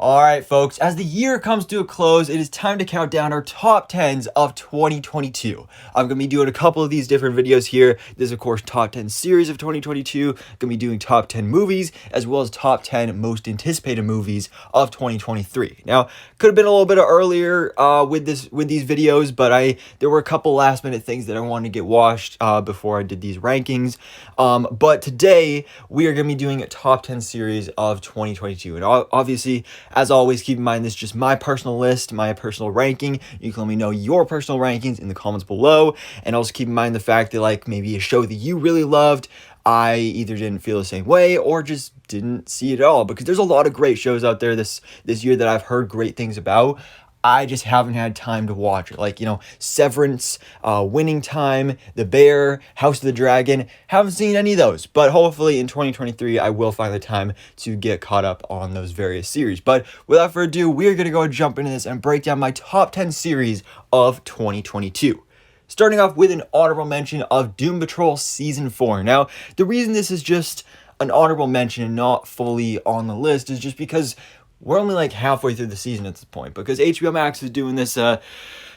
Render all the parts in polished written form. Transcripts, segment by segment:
Alright folks, as the year comes to a close, it is time to count down our top 10s of 2022. I'm going to be doing a couple of these different videos here. This is of course top 10 series of 2022. Going to be doing top 10 movies as well as top 10 most anticipated movies of 2023. Now, could have been a little bit earlier with these videos, but there were a couple last minute things that I wanted to get washed before I did these rankings. But today we are going to be doing a top 10 series of 2022. And obviously, as always, keep in mind this is just my personal list, my personal ranking. You can let me know your personal rankings in the comments below. And also keep in mind the fact that like maybe a show that you really loved, I either didn't feel the same way or just didn't see it at all. Because there's a lot of great shows out there this year that I've heard great things about. I just haven't had time to watch it. Like, Severance, Winning Time, The Bear, House of the Dragon. Haven't seen any of those. But hopefully in 2023, I will find the time to get caught up on those various series. But without further ado, we're going to go jump into this and break down my top 10 series of 2022. Starting off with an honorable mention of Doom Patrol Season 4. Now, the reason this is just an honorable mention and not fully on the list is just because we're only like halfway through the season at this point, because HBO Max is doing this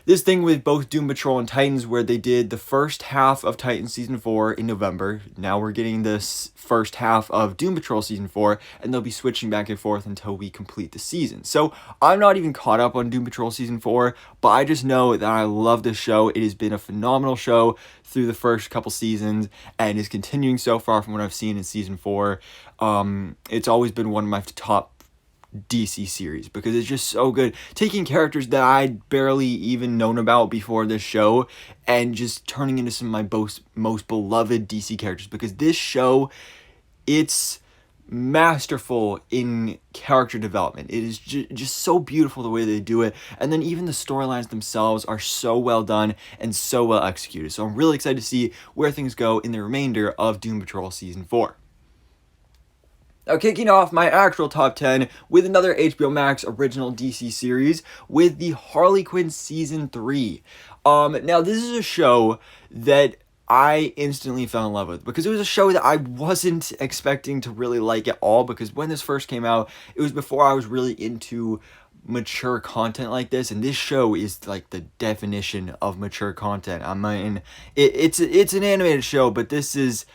this thing with both Doom Patrol and Titans, where they did the first half of Titans Season 4 in November. Now we're getting this first half of Doom Patrol Season 4, and they'll be switching back and forth until we complete the season. So I'm not even caught up on Doom Patrol Season 4, but I just know that I love this show. It has been a phenomenal show through the first couple seasons, and is continuing so far from what I've seen in Season 4. It's always been one of my top DC series because it's just so good, taking characters that I'd barely even known about before this show and just turning into some of my most beloved DC characters, because this show, it's masterful in character development. It is just so beautiful the way they do it, and then even the storylines themselves are so well done and so well executed. So I'm really excited to see where things go in the remainder of Doom Patrol Season 4. Now, kicking off my actual top 10 with another HBO Max original DC series with the Harley Quinn Season 3. Now, this is a show that I instantly fell in love with, because it was a show that I wasn't expecting to really like at all, because when this first came out, it was before I was really into mature content like this, and this show is like the definition of mature content. It's an animated show, but this is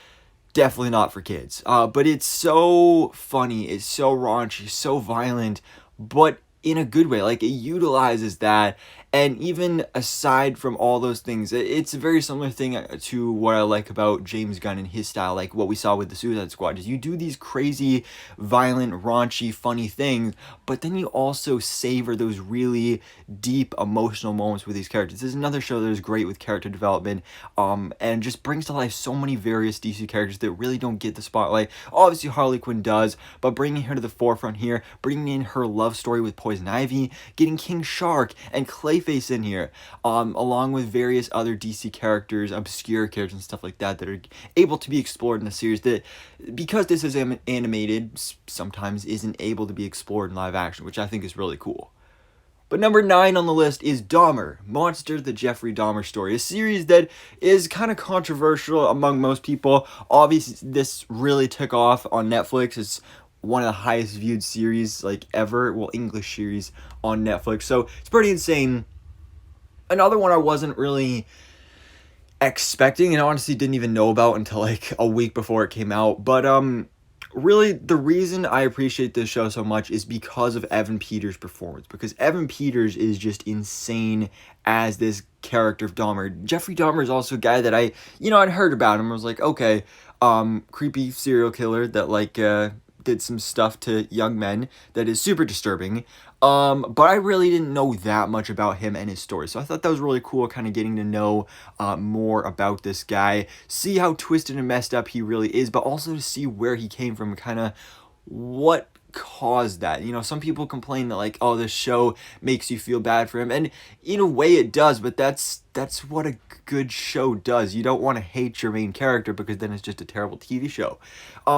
definitely not for kids. But it's so funny, it's so raunchy, so violent, but in a good way. Like, it utilizes that. And even aside from all those things, it's a very similar thing to what I like about James Gunn and his style, like what we saw with the Suicide Squad, is you do these crazy, violent, raunchy, funny things, but then you also savor those really deep, emotional moments with these characters. This is another show that is great with character development, and just brings to life so many various DC characters that really don't get the spotlight. Obviously, Harley Quinn does, but bringing her to the forefront here, bringing in her love story with Poison Ivy, getting King Shark and Clayface in here, along with various other DC characters, obscure characters and stuff like that are able to be explored in the series, that because this is animated, sometimes isn't able to be explored in live action, which I think is really cool. But number 9 on the list is Dahmer Monster, the Jeffrey Dahmer story, a series that is kind of controversial among most people. Obviously, this really took off on Netflix. It's one of the highest viewed series like ever, well, English series on Netflix, so it's pretty insane. Another one I wasn't really expecting and honestly didn't even know about until like a week before it came out, but really the reason I appreciate this show so much is because of Evan Peters' performance, because Evan Peters is just insane as this character of Dahmer. Jeffrey Dahmer is also a guy that I'd heard about him. I was like, okay, creepy serial killer that like did some stuff to young men that is super disturbing, but I really didn't know that much about him and his story, so I thought that was really cool, kind of getting to know more about this guy, see how twisted and messed up he really is, but also to see where he came from, kind of what caused that. Some people complain that like, oh, this show makes you feel bad for him, and in a way it does, but that's what a good show does. You don't want to hate your main character, because then it's just a terrible TV show.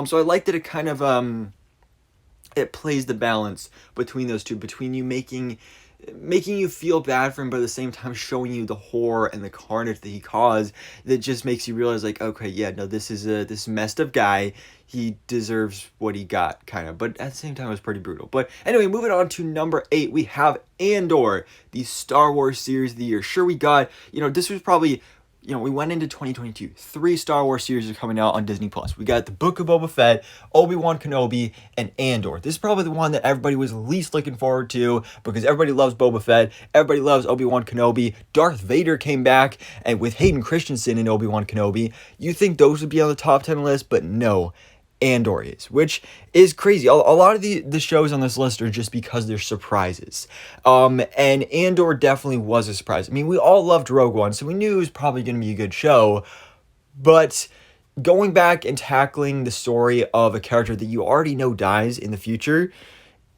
So I like that it kind of it plays the balance between those two, between you making making you feel bad for him, but at the same time showing you the horror and the carnage that he caused, that just makes you realize, like, okay, yeah, no, this is this messed up guy. He deserves what he got, kind of. But at the same time, it was pretty brutal. But anyway, moving on to number 8, we have Andor, the Star Wars series of the year. Sure, we got, this was probably, we went into 2022. 3 Star Wars series are coming out on Disney+. We got The Book of Boba Fett, Obi-Wan Kenobi, and Andor. This is probably the one that everybody was least looking forward to, because everybody loves Boba Fett, everybody loves Obi-Wan Kenobi. Darth Vader came back, and with Hayden Christensen in Obi-Wan Kenobi, you think those would be on the top 10 list, but no. Andor is, which is crazy. A lot of the shows on this list are just because they're surprises. And Andor definitely was a surprise. I mean, we all loved Rogue One, so we knew it was probably going to be a good show. But going back and tackling the story of a character that you already know dies in the future,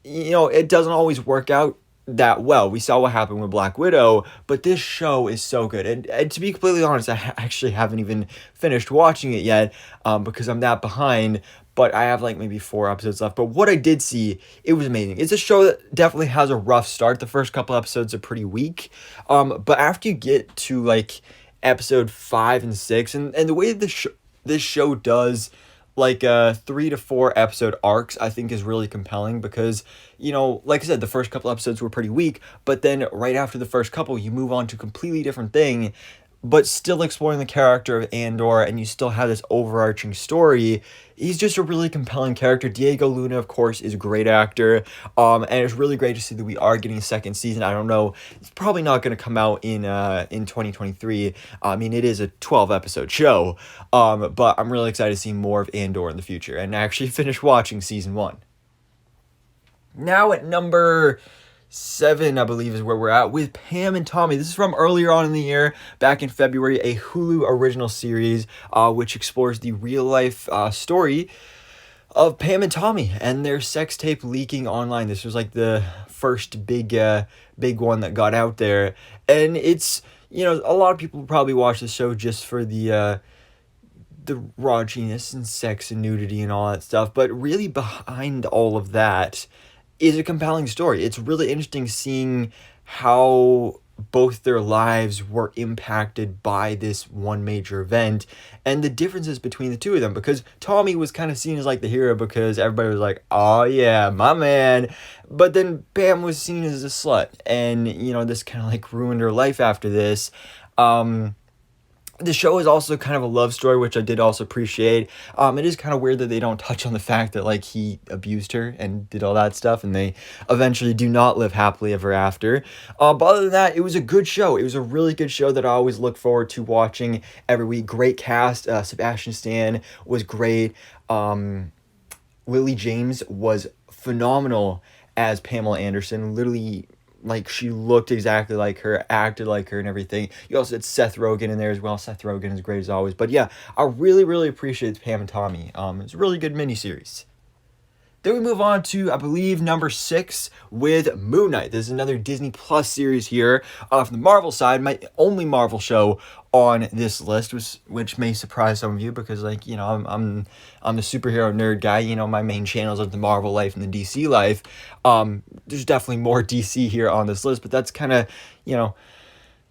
it doesn't always work out that well. We saw what happened with Black Widow, but this show is so good. And to be completely honest, I actually haven't even finished watching it yet, because I'm that behind, but I have like maybe 4 episodes left. But what I did see, it was amazing. It's a show that definitely has a rough start. The first couple episodes are pretty weak, but after you get to like episode 5 and 6, and the way this show does like 3 to 4 episode arcs, I think is really compelling, because like I said, the first couple episodes were pretty weak, but then right after the first couple, you move on to a completely different thing, but still exploring the character of Andor, and you still have this overarching story. He's just a really compelling character. Diego Luna, of course, is a great actor, and it's really great to see that we are getting a second season. I don't know, it's probably not going to come out in 2023. I mean, it is a 12-episode show, but I'm really excited to see more of Andor in the future, and actually finish watching season 1. Now at number 7, I believe, is where we're at with Pam and Tommy. This is from earlier on in the year, back in February, a Hulu original series, which explores the real-life story of Pam and Tommy and their sex tape leaking online. This was like the first big one that got out there, and it's, a lot of people probably watch the show just for the raunchiness and sex and nudity and all that stuff, but really behind all of that is a compelling story. It's really interesting seeing how both their lives were impacted by this one major event, and the differences between the two of them, because Tommy was kind of seen as like the hero because everybody was like, oh yeah, my man, but then Pam was seen as a slut, and this kind of like ruined her life after this. The show is also kind of a love story, which I did also appreciate. It is kind of weird that they don't touch on the fact that like he abused her and did all that stuff, and they eventually do not live happily ever after. But other than that, it was a good show. It was a really good show that I always look forward to watching every week. Great cast. Sebastian Stan was great. Lily James was phenomenal as Pamela Anderson. Literally, like, she looked exactly like her, acted like her, and everything. You also had Seth Rogen in there as well. Seth Rogen is great as always. But yeah, I really, really appreciate Pam and Tommy. It's a really good miniseries. Then we move on to, I believe, number 6 with Moon Knight. This is another Disney Plus series here. From the Marvel side, my only Marvel show on this list, which may surprise some of you, because like, I'm the superhero nerd guy. My main channels are the Marvel life and the DC life. There's definitely more DC here on this list, but that's kind of,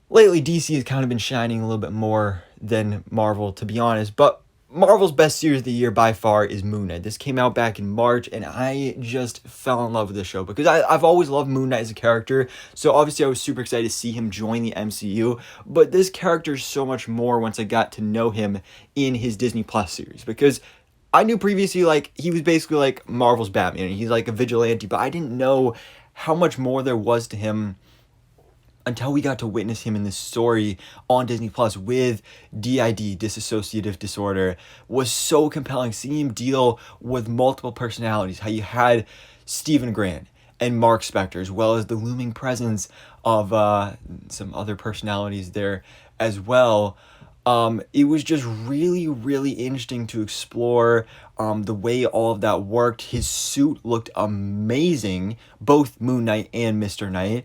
lately DC has kind of been shining a little bit more than Marvel, to be honest. But Marvel's best series of the year by far is Moon Knight. This came out back in March, and I just fell in love with this show because I've always loved Moon Knight as a character. So obviously I was super excited to see him join the MCU, but this character is so much more once I got to know him in his Disney Plus series, because I knew previously like he was basically like Marvel's Batman. He's like a vigilante, but I didn't know how much more there was to him until we got to witness him in this story on Disney Plus with DID, dissociative disorder. Was so compelling. Seeing him deal with multiple personalities, how you had Stephen Grant and Mark Spector, as well as the looming presence of some other personalities there as well. It was just really, really interesting to explore the way all of that worked. His suit looked amazing, both Moon Knight and Mr. Knight.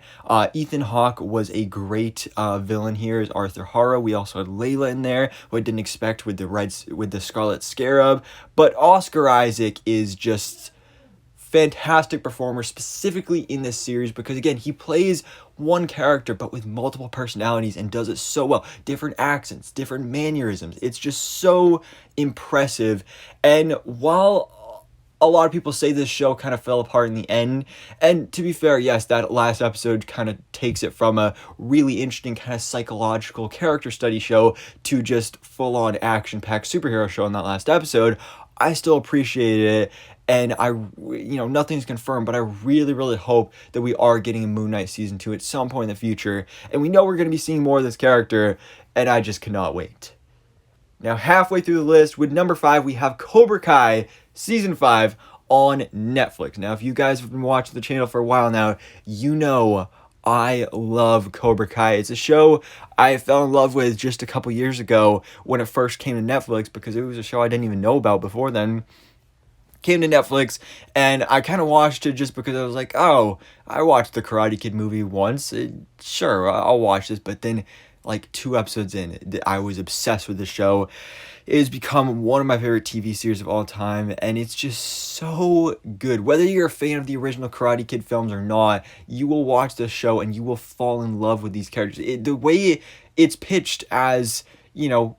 Ethan Hawke was a great villain here as Arthur Harrow. We also had Layla in there, who I didn't expect with the Scarlet Scarab. But Oscar Isaac is just fantastic performer, specifically in this series, because again, he plays one character but with multiple personalities and does it so well. Different accents, different mannerisms. It's just so impressive. And while a lot of people say this show kind of fell apart in the end, and to be fair, yes, that last episode kind of takes it from a really interesting kind of psychological character study show to just full-on action-packed superhero show in that last episode. I still appreciated it, and nothing's confirmed, but I really, really hope that we are getting a Moon Knight season 2 at some point in the future, and we know we're going to be seeing more of this character, and I just cannot wait. Now, halfway through the list, with number 5, we have Cobra Kai Season 5 on Netflix. Now, if you guys have been watching the channel for a while now, you know I love Cobra Kai. It's a show I fell in love with just a couple years ago when it first came to Netflix, because it was a show I didn't even know about before then. Came to Netflix, and I kind of watched it just because I was like, oh, I watched the Karate Kid movie once. Sure, I'll watch this. But then, like 2 episodes in, I was obsessed with the show. It has become one of my favorite TV series of all time, and it's just so good. Whether you're a fan of the original Karate Kid films or not, you will watch this show and you will fall in love with these characters. The way it's pitched as, Daniel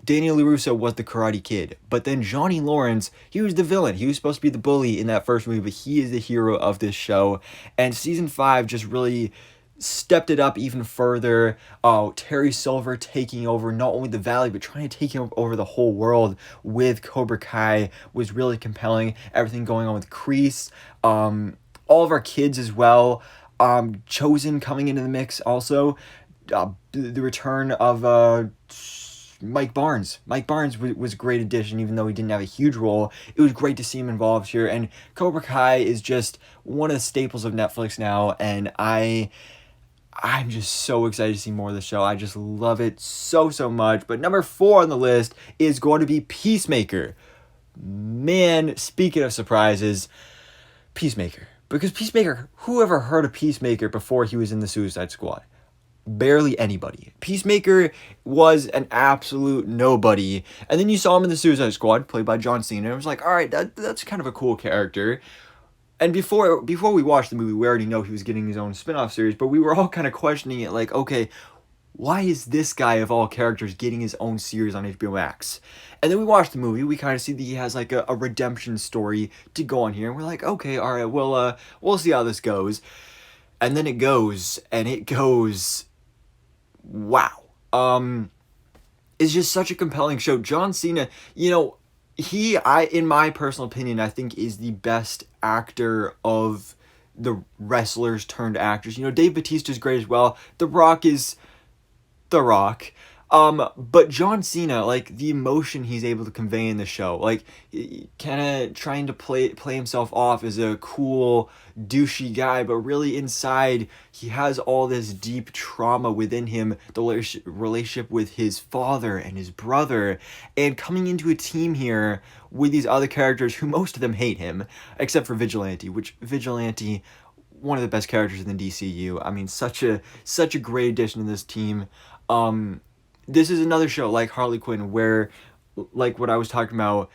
LaRusso was the Karate Kid, but then Johnny Lawrence, he was the villain. He was supposed to be the bully in that first movie, but he is the hero of this show. And season 5 just really stepped it up even further. Terry Silver taking over not only the valley, but trying to take over the whole world with Cobra Kai was really compelling. Everything going on with Kreese, all of our kids as well. Chosen coming into the mix also. The return of Mike Barnes. Mike Barnes was a great addition, even though he didn't have a huge role. It was great to see him involved here, and Cobra Kai is just one of the staples of Netflix now, and I'm just so excited to see more of the show. I just love it so much. But number 4 on the list is going to be Peacemaker. Man, speaking of surprises, Peacemaker. Because Peacemaker, who ever heard of Peacemaker before he was in the Suicide Squad? Barely anybody. Peacemaker was an absolute nobody. And then you saw him in the Suicide Squad, played by John Cena. And it was like, all right, that's kind of a cool character. And before we watched the movie, we already know he was getting his own spin-off series, but we were all kind of questioning it, like, okay, why is this guy of all characters getting his own series on HBO Max? And then we watched the movie, we kind of see that he has like a redemption story to go on here, and we're like, okay, all right, we'll see how this goes. And then it goes, wow. It's just such a compelling show. John Cena, in my personal opinion, I think is the best actor of the wrestlers turned actors. Dave Bautista's great as well. The Rock is The Rock. But John Cena, like, the emotion he's able to convey in the show, like, kind of trying to play himself off as a cool, douchey guy, but really inside, he has all this deep trauma within him, the relationship with his father and his brother, and coming into a team here with these other characters who most of them hate him, except for Vigilante, one of the best characters in the DCU. I mean, such a great addition to this team. This is another show like Harley Quinn where, like what I was talking about,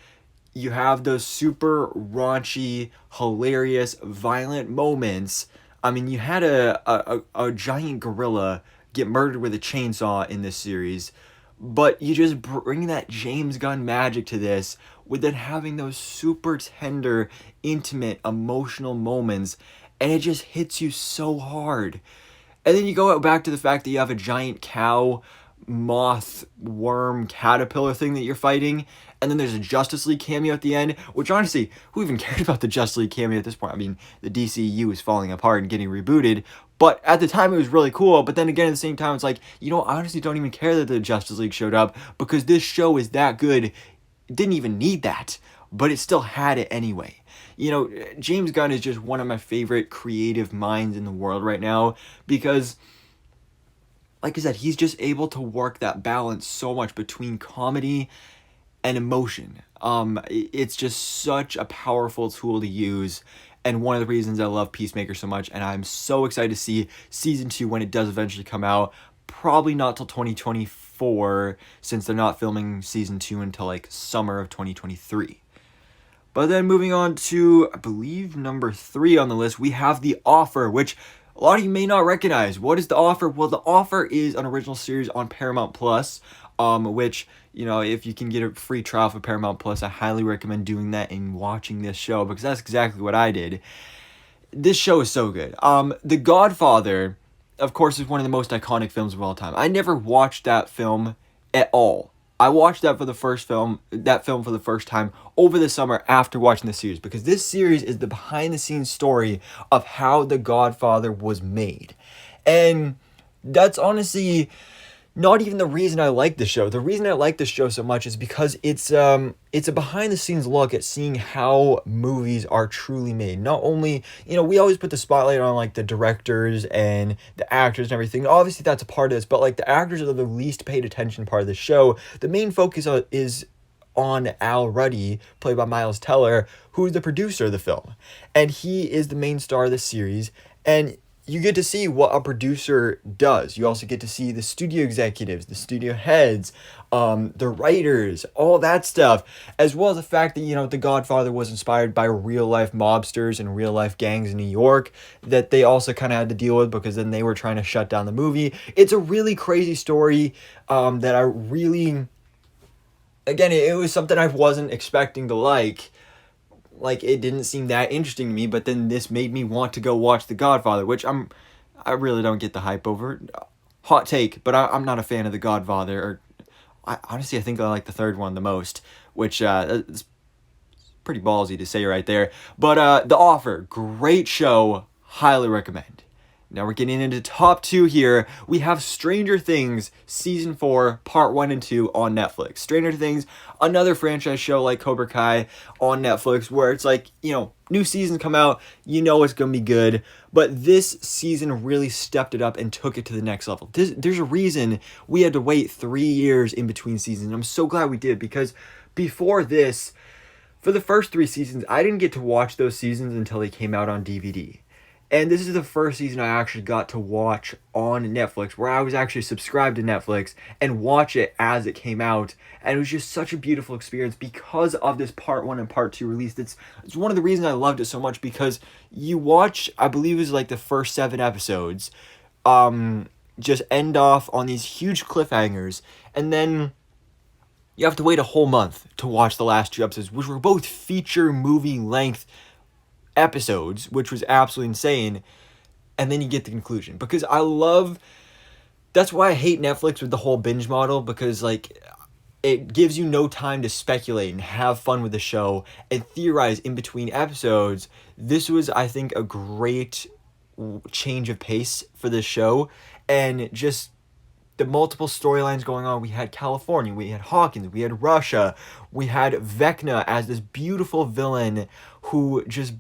you have those super raunchy, hilarious, violent moments. I mean, you had a giant gorilla get murdered with a chainsaw in this series, but you just bring that James Gunn magic to this with then having those super tender, intimate, emotional moments, and it just hits you so hard. And then you go back to the fact that you have a giant cow, moth, worm, caterpillar thing that you're fighting, and then there's a Justice League cameo at the end, which honestly, who even cared about the Justice League cameo at this point? I mean, the DCU is falling apart and getting rebooted, but at the time it was really cool, but then again at the same time it's like, I honestly don't even care that the Justice League showed up, because this show is that good, it didn't even need that, but it still had it anyway. James Gunn is just one of my favorite creative minds in the world right now, because like I said, he's just able to work that balance so much between comedy and emotion. It's just such a powerful tool to use, and one of the reasons I love Peacemaker so much, and I'm so excited to see season 2 when it does eventually come out. Probably not till 2024, since they're not filming season 2 until like summer of 2023. But then moving on to, I believe, number 3 on the list, we have The Offer, which a lot of you may not recognize. What is The Offer? Well, The Offer is an original series on Paramount Plus, which, if you can get a free trial for Paramount Plus, I highly recommend doing that and watching this show, because that's exactly what I did. This show is so good. The Godfather, of course, is one of the most iconic films of all time. I never watched that film at all. I watched that film for the first time over the summer after watching the series, because this series is the behind the scenes story of how The Godfather was made. And that's honestly not even the reason I like the show. The reason I like this show so much is because it's a behind the scenes look at seeing how movies are truly made. Not only, we always put the spotlight on like the directors and the actors and everything. Obviously that's a part of this, but like the actors are the least paid attention part of the show. The main focus is on Al Ruddy, played by Miles Teller, who's the producer of the film. And he is the main star of the series. And you get to see what a producer does. You also get to see the studio executives, the studio heads, the writers, all that stuff, as well as the fact that, The Godfather was inspired by real life mobsters and real life gangs in New York that they also kind of had to deal with, because then they were trying to shut down the movie. It's a really crazy story that I really, again, it was something I wasn't expecting to like. Like, it didn't seem that interesting to me, but then this made me want to go watch The Godfather, which I really don't get the hype over. Hot take, but I'm not a fan of The Godfather, or honestly, I think I like the third one the most, which is pretty ballsy to say right there. But The Offer, great show, highly recommend. Now we're getting into top 2 here. We have Stranger Things Season 4, Part 1 and 2 on Netflix. Stranger Things, another franchise show like Cobra Kai on Netflix, where it's like, new seasons come out, it's going to be good. But this season really stepped it up and took it to the next level. There's a reason we had to wait 3 years in between seasons. And I'm so glad we did, because before this, for the first 3 seasons, I didn't get to watch those seasons until they came out on DVD. And this is the first season I actually got to watch on Netflix, where I was actually subscribed to Netflix and watch it as it came out. And it was just such a beautiful experience because of this Part 1 and Part 2 release. It's one of the reasons I loved it so much, because you watch, I believe it was like the first 7 episodes, just end off on these huge cliffhangers. And then you have to wait a whole month to watch the last 2 episodes, which were both feature movie length episodes, which was absolutely insane. And then you get the conclusion, because that's why I hate Netflix with the whole binge model, because like it gives you no time to speculate and have fun with the show and theorize in between episodes. This was, I think, a great change of pace for this show, and just the multiple storylines going on. We had California, we had Hawkins, we had Russia, we had Vecna as this beautiful villain who just,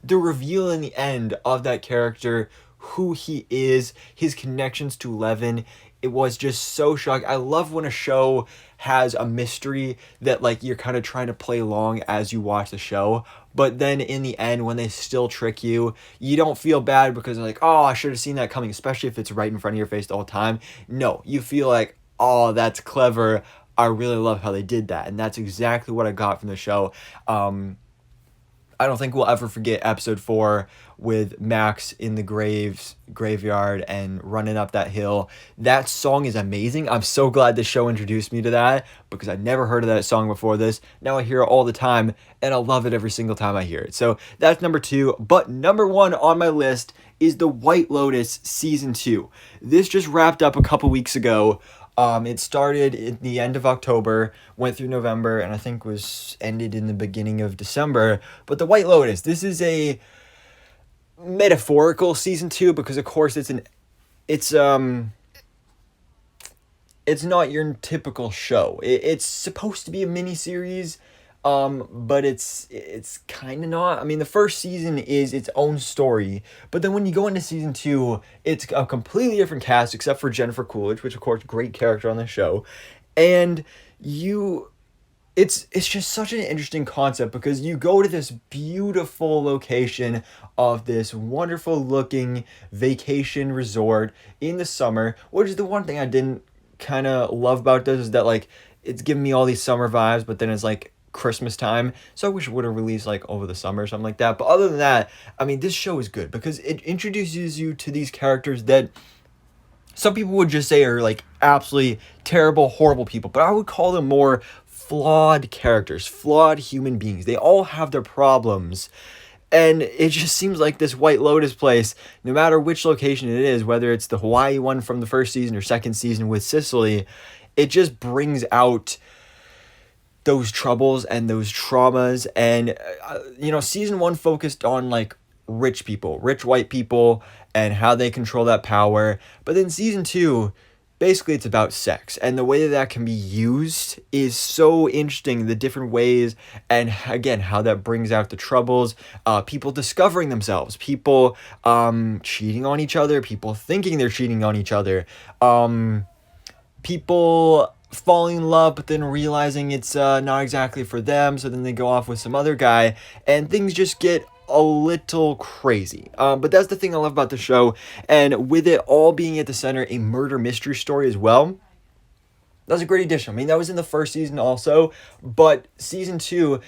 the reveal in the end of that character, who he is, his connections to Eleven, it was just so shocking. I love when a show has a mystery that like you're kind of trying to play along as you watch the show, but then in the end, when they still trick you, you don't feel bad because they're like, oh, I should have seen that coming, especially if it's right in front of your face the whole time. No, you feel like, oh, that's clever. I really love how they did that. And that's exactly what I got from the show. I don't think we'll ever forget episode 4 with Max in the graveyard and running up that hill. That song is amazing. I'm so glad the show introduced me to that, because I never heard of that song before this. Now I hear it all the time, and I love it every single time I hear it. So that's number 2. But number 1 on my list is The White Lotus Season 2. This just wrapped up a couple weeks ago. It started at the end of October, went through November, and I think was ended in the beginning of December. But The White Lotus, this is a metaphorical season 2, because of course it's not your typical show. It's supposed to be a mini series, but it's kind of not. I mean, the first season is its own story, but then when you go into season 2, it's a completely different cast, except for Jennifer Coolidge, which of course, great character on the show. And it's just such an interesting concept, because you go to this beautiful location of this wonderful looking vacation resort in the summer, which is the one thing I didn't kind of love about this, is that like it's giving me all these summer vibes, but then it's like Christmas time, so I wish it would have released like over the summer or something like that. But other than that, I mean, this show is good because it introduces you to these characters that some people would just say are like absolutely terrible, horrible people, but I would call them more flawed characters, flawed human beings. They all have their problems. And it just seems like this White Lotus place, no matter which location it is, whether it's the Hawaii one from the first season or second season with Sicily, it just brings out those troubles and those traumas. And, season 1 focused on like rich people, rich white people, and how they control that power. But then season 2, basically it's about sex, and the way that can be used is so interesting, the different ways, and again how that brings out the troubles, people discovering themselves, people cheating on each other, people thinking they're cheating on each other, people falling in love but then realizing it's not exactly for them, so then they go off with some other guy and things just get a little crazy. But that's the thing I love about the show, and with it all being at the center a murder mystery story as well, that's a great addition. I mean, that was in the first season also, but season 2,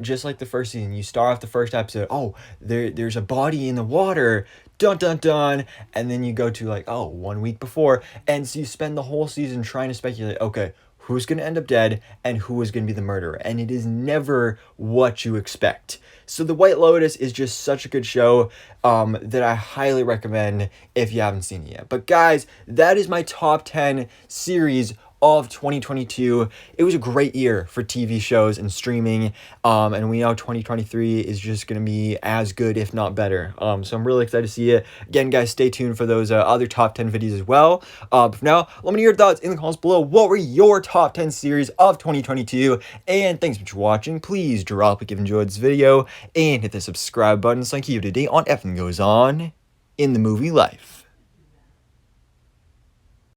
just like the first season, you start off the first episode, oh, there's a body in the water, dun dun dun, and then you go to like, oh, 1 week before, and so you spend the whole season trying to speculate, okay, who's going to end up dead and who is going to be the murderer, and it is never what you expect. So The White Lotus is just such a good show that I highly recommend if you haven't seen it yet. But guys, that is my top 10 series of 2022. It was a great year for TV shows and streaming, and we know 2023 is just going to be as good, if not better. So I'm really excited to see it. Again, guys, stay tuned for those other top 10 videos as well. But for now, let me know your thoughts in the comments below. What were your top 10 series of 2022? And thanks for watching. Please drop a like if you enjoyed this video and hit the subscribe button so I can keep you up to date on everything goes on in the movie life.